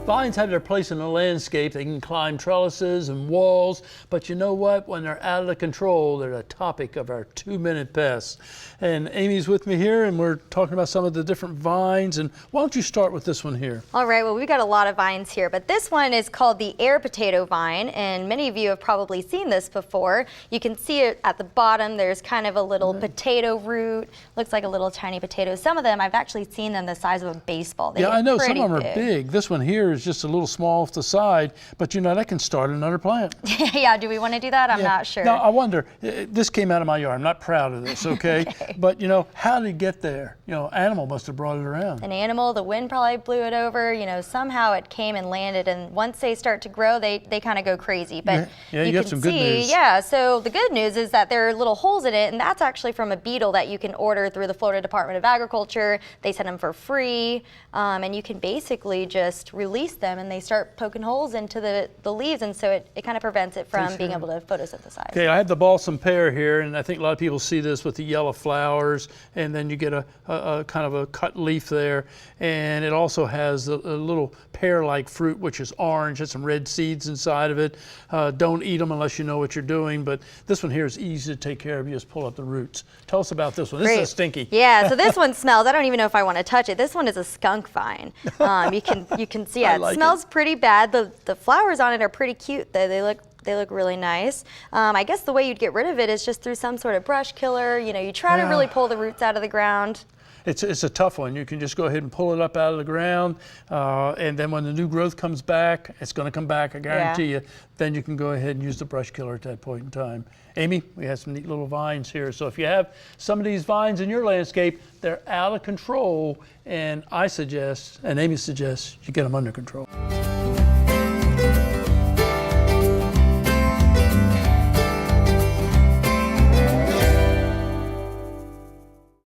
Vines have their place in the landscape. They can climb trellises and walls, but you know what? When they're out of control, they're the topic of our 2-minute pests. And Amy's with me here, and we're talking about some of the different vines. And why don't you start with this one here? All right, well, we've got a lot of vines here, but this one is called the air potato vine, and many of you have probably seen this before. You can see it at the bottom. There's kind of a little potato root. Looks like a little tiny potato. Some of them, I've actually seen them the size of a baseball. Yeah, I know some of them are big. This one here is just a little small off the side, but you know, that can start another plant. Yeah, do we want to do that? I'm not sure. Now, I wonder, this came out of my yard. I'm not proud of this, okay? But you know, how did it get there? You know, animal must have brought it around. An animal, the wind probably blew it over, you know, somehow it came and landed, and once they start to grow, they kind of go crazy. But yeah, you got can some see, good news. yeah, so the good news is that there are little holes in it, and that's actually from a beetle that you can order through the Florida Department of Agriculture. They send them for free, and you can basically just release them, and they start poking holes into the leaves, and so it kind of prevents it from being able to photosynthesize. Okay, I have the balsam pear here, and I think a lot of people see this with the yellow flowers, and then you get a kind of a cut leaf there, and it also has a little pear-like fruit, which is orange. Has some red seeds inside of it. Don't eat them unless you know what you're doing, but this one here is easy to take care of. You just pull up the roots. Tell us about this one. This is a stinky. Yeah, so this one smells. I don't even know if I want to touch it. This one is a skunk vine. You can see it. It smells pretty bad. The flowers on it are pretty cute though. They look really nice. I guess the way you'd get rid of it is just through some sort of brush killer. You know, you try to really pull the roots out of the ground. It's a tough one. You can just go ahead and pull it up out of the ground, and then when the new growth comes back, it's going to come back, I guarantee you. Then you can go ahead and use the brush killer at that point in time. Amy, we have some neat little vines here. So if you have some of these vines in your landscape, they're out of control, and I suggest, and Amy suggests, you get them under control.